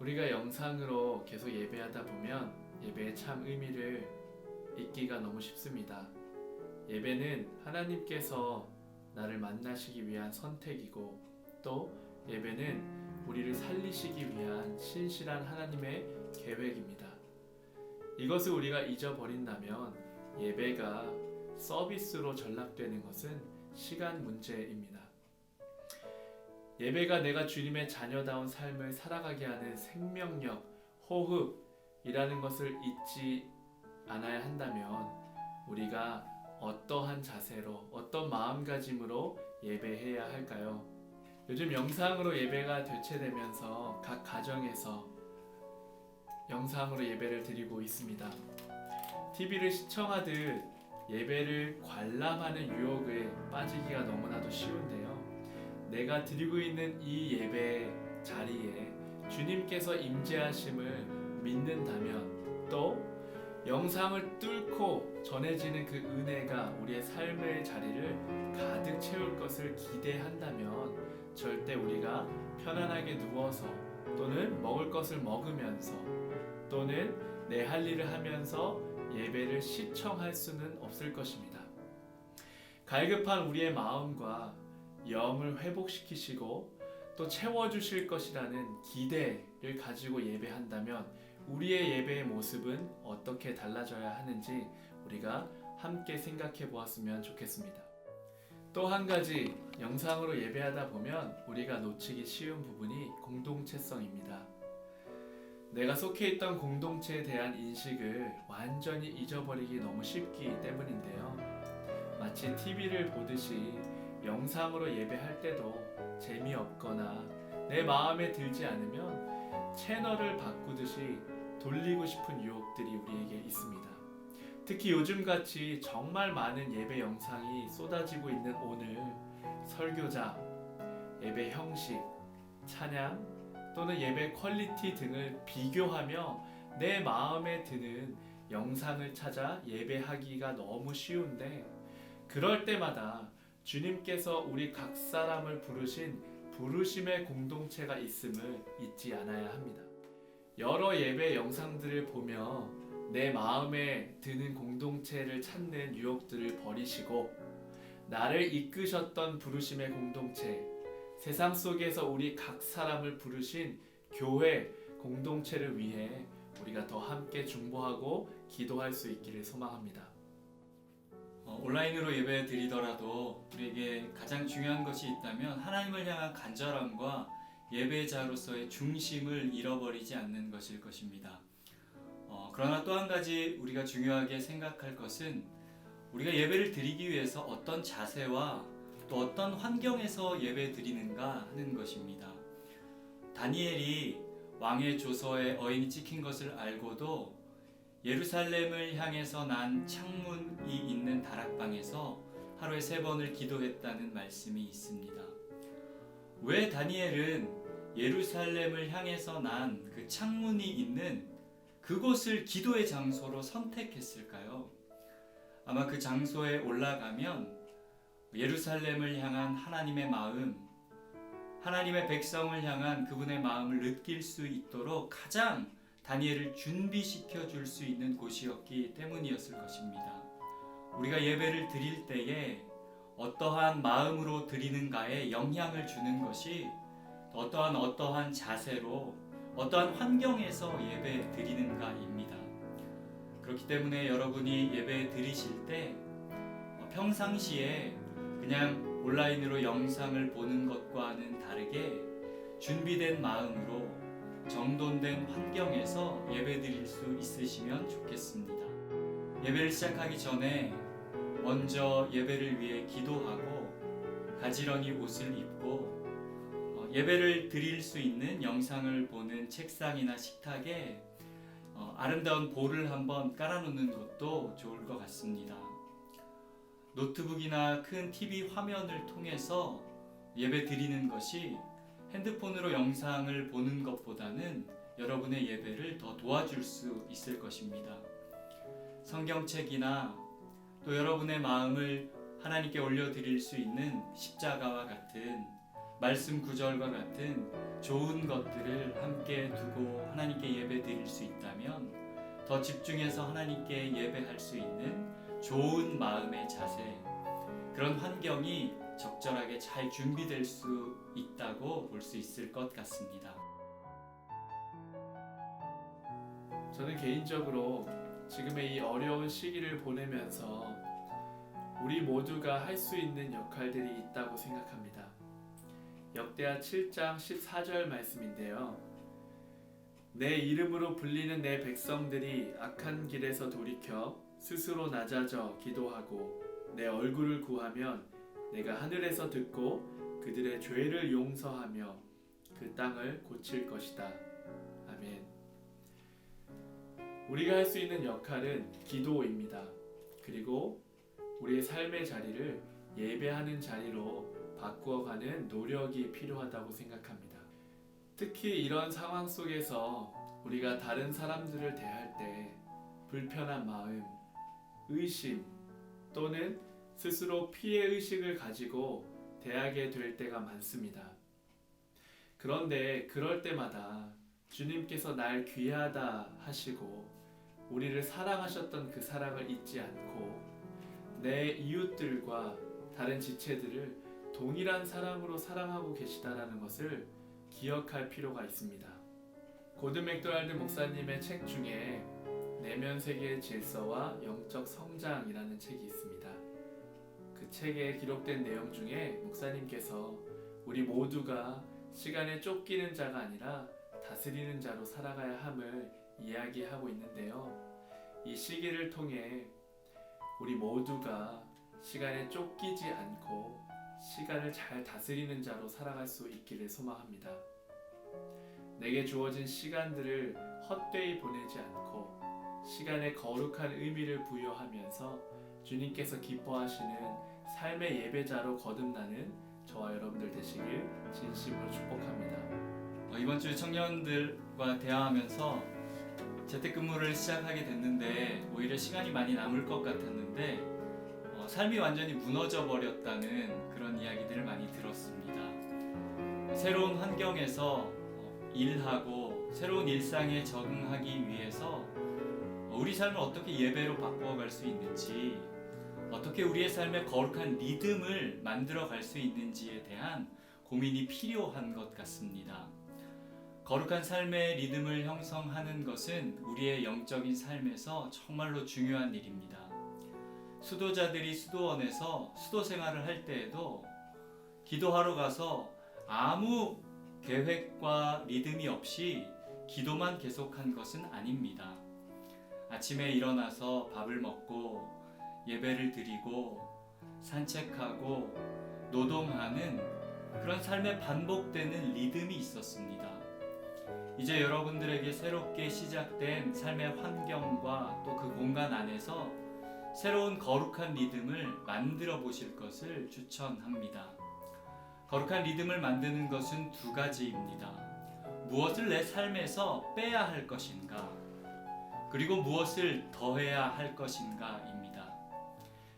우리가 영상으로 계속 예배하다 보면 예배의 참 의미를 잊기가 너무 쉽습니다. 예배는 하나님께서 나를 만나시기 위한 선택이고, 또 예배는 우리를 살리시기 위한 신실한 하나님의 계획입니다. 이것을 우리가 잊어버린다면 예배가 서비스로 전락되는 것은 시간 문제입니다. 예배가 내가 주님의 자녀다운 삶을 살아가게 하는 생명력, 호흡이라는 것을 잊지 않아야 한다면 우리가 어떠한 자세로, 어떤 마음가짐으로 예배해야 할까요? 요즘 영상으로 예배가 대체되면서 각 가정에서 영상으로 예배를 드리고 있습니다. TV를 시청하듯 예배를 관람하는 유혹에 빠지기가 너무나도 쉬운데요. 내가 드리고 있는 이 예배 자리에 주님께서 임재하심을 믿는다면, 또 영상을 뚫고 전해지는 그 은혜가 우리의 삶의 자리를 가득 채울 것을 기대한다면 절대 우리가 편안하게 누워서, 또는 먹을 것을 먹으면서, 또는 내 할 일을 하면서 예배를 시청할 수는 없을 것입니다. 갈급한 우리의 마음과 영을 회복시키시고 또 채워주실 것이라는 기대를 가지고 예배한다면 우리의 예배의 모습은 어떻게 달라져야 하는지 우리가 함께 생각해 보았으면 좋겠습니다. 또 한 가지, 영상으로 예배하다 보면 우리가 놓치기 쉬운 부분이 공동체성입니다. 내가 속해 있던 공동체에 대한 인식을 완전히 잊어버리기 너무 쉽기 때문인데요. 마치 TV를 보듯이 영상으로 예배할 때도 재미없거나 내 마음에 들지 않으면 채널을 바꾸듯이 돌리고 싶은 유혹들이 우리에게 있습니다. 특히 요즘같이 정말 많은 예배 영상이 쏟아지고 있는 오늘, 설교자, 예배 형식, 찬양, 또는 예배 퀄리티 등을 비교하며 내 마음에 드는 영상을 찾아 예배하기가 너무 쉬운데, 그럴 때마다 주님께서 우리 각 사람을 부르신 부르심의 공동체가 있음을 잊지 않아야 합니다. 여러 예배 영상들을 보며 내 마음에 드는 공동체를 찾는 유혹들을 버리시고, 나를 이끄셨던 부르심의 공동체, 세상 속에서 우리 각 사람을 부르신 교회 공동체를 위해 우리가 더 함께 중보하고 기도할 수 있기를 소망합니다. 온라인으로 예배 드리더라도 우리에게 가장 중요한 것이 있다면 하나님을 향한 간절함과 예배자로서의 중심을 잃어버리지 않는 것일 것입니다. 그러나 또 한 가지 우리가 중요하게 생각할 것은 우리가 예배를 드리기 위해서 어떤 자세와 또 어떤 환경에서 예배 드리는가 하는 것입니다. 다니엘이 왕의 조서에 어인이 찍힌 것을 알고도 예루살렘을 향해서 난 창문이 있는 다락방에서 하루에 3번을 기도했다는 말씀이 있습니다. 왜 다니엘은 예루살렘을 향해서 난 그 창문이 있는 그곳을 기도의 장소로 선택했을까요? 아마 그 장소에 올라가면 예루살렘을 향한 하나님의 마음, 하나님의 백성을 향한 그분의 마음을 느낄 수 있도록 가장 다니엘을 준비시켜 줄 수 있는 곳이었기 때문이었을 것입니다. 우리가 예배를 드릴 때에 어떠한 마음으로 드리는가에 영향을 주는 것이 어떠한 자세로, 어떠한 환경에서 예배 드리는가입니다. 그렇기 때문에 여러분이 예배 드리실 때 평상시에 그냥 온라인으로 영상을 보는 것과는 다르게 준비된 마음으로 정돈된 환경에서 예배 드릴 수 있으시면 좋겠습니다. 예배를 시작하기 전에 먼저 예배를 위해 기도하고 가지런히 옷을 입고 예배를 드릴 수 있는 영상을 보는 책상이나 식탁에 아름다운 볼을 한번 깔아놓는 것도 좋을 것 같습니다. 노트북이나 큰 TV 화면을 통해서 예배 드리는 것이 핸드폰으로 영상을 보는 것보다는 여러분의 예배를 더 도와줄 수 있을 것입니다. 성경책이나 또 여러분의 마음을 하나님께 올려드릴 수 있는 십자가와 같은 말씀 구절과 같은 좋은 것들을 함께 두고 하나님께 예배 드릴 수 있다면 더 집중해서 하나님께 예배할 수 있는 좋은 마음의 자세, 그런 환경이 적절하게 잘 준비될 수 있다고 볼 수 있을 것 같습니다. 저는 개인적으로 지금의 이 어려운 시기를 보내면서 우리 모두가 할 수 있는 역할들이 있다고 생각합니다. 역대하 7장 14절 말씀인데요. 내 이름으로 불리는 내 백성들이 악한 길에서 돌이켜 스스로 낮아져 기도하고 내 얼굴을 구하면 내가 하늘에서 듣고 그들의 죄를 용서하며 그 땅을 고칠 것이다. 아멘. 우리가 할 수 있는 역할은 기도입니다. 그리고 우리의 삶의 자리를 예배하는 자리로 바꾸어가는 노력이 필요하다고 생각합니다. 특히 이런 상황 속에서 우리가 다른 사람들을 대할 때 불편한 마음, 의심 또는 스스로 피해 의식을 가지고 대하게 될 때가 많습니다. 그런데 그럴 때마다 주님께서 날 귀하다 하시고 우리를 사랑하셨던 그 사랑을 잊지 않고 내 이웃들과 다른 지체들을 동일한 사랑으로 사랑하고 계시다라는 것을 기억할 필요가 있습니다. 고든 맥도날드 목사님의 책 중에 내면 세계의 질서와 영적 성장이라는 책이 있습니다. 그 책에 기록된 내용 중에 목사님께서 우리 모두가 시간에 쫓기는 자가 아니라 다스리는 자로 살아가야 함을 이야기하고 있는데요. 이 시기를 통해 우리 모두가 시간에 쫓기지 않고 시간을 잘 다스리는 자로 살아갈 수 있기를 소망합니다. 내게 주어진 시간들을 헛되이 보내지 않고 시간에 거룩한 의미를 부여하면서 주님께서 기뻐하시는 삶의 예배자로 거듭나는 저와 여러분들 되시길 진심으로 축복합니다. 이번 주 청년들과 대화하면서 재택근무를 시작하게 됐는데 오히려 시간이 많이 남을 것 같았는데 삶이 완전히 무너져 버렸다는 그런 이야기들을 많이 들었습니다. 새로운 환경에서 일하고 새로운 일상에 적응하기 위해서 우리 삶을 어떻게 예배로 바꾸어갈 수 있는지, 어떻게 우리의 삶에 거룩한 리듬을 만들어 갈 수 있는지에 대한 고민이 필요한 것 같습니다. 거룩한 삶의 리듬을 형성하는 것은 우리의 영적인 삶에서 정말로 중요한 일입니다. 수도자들이 수도원에서 수도 생활을 할 때에도 기도하러 가서 아무 계획과 리듬이 없이 기도만 계속한 것은 아닙니다. 아침에 일어나서 밥을 먹고 예배를 드리고 산책하고 노동하는 그런 삶에 반복되는 리듬이 있었습니다. 이제 여러분들에게 새롭게 시작된 삶의 환경과 또 그 공간 안에서 새로운 거룩한 리듬을 만들어 보실 것을 추천합니다. 거룩한 리듬을 만드는 것은 두 가지입니다. 무엇을 내 삶에서 빼야 할 것인가, 그리고 무엇을 더해야 할 것인가입니다.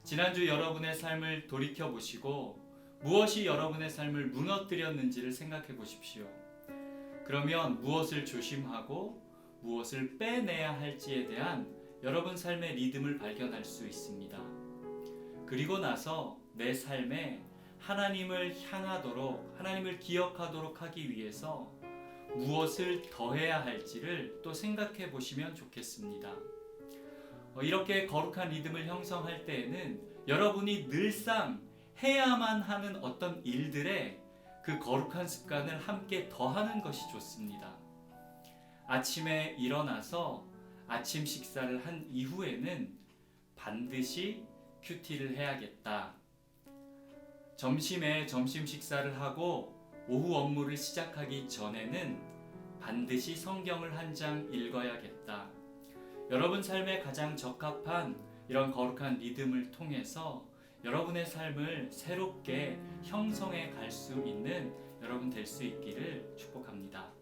지난주 여러분의 삶을 돌이켜 보시고 무엇이 여러분의 삶을 무너뜨렸는지를 생각해 보십시오. 그러면 무엇을 조심하고 무엇을 빼내야 할지에 대한 여러분 삶의 리듬을 발견할 수 있습니다. 그리고 나서 내 삶에 하나님을 향하도록, 하나님을 기억하도록 하기 위해서 무엇을 더해야 할지를 또 생각해 보시면 좋겠습니다. 이렇게 거룩한 리듬을 형성할 때에는 여러분이 늘상 해야만 하는 어떤 일들에 그 거룩한 습관을 함께 더하는 것이 좋습니다. 아침에 일어나서 아침 식사를 한 이후에는 반드시 큐티를 해야겠다. 점심에 점심 식사를 하고 오후 업무를 시작하기 전에는 반드시 성경을 한 장 읽어야겠다. 여러분 삶에 가장 적합한 이런 거룩한 리듬을 통해서 여러분의 삶을 새롭게 형성해 갈 수 있는 여러분 될 수 있기를 축복합니다.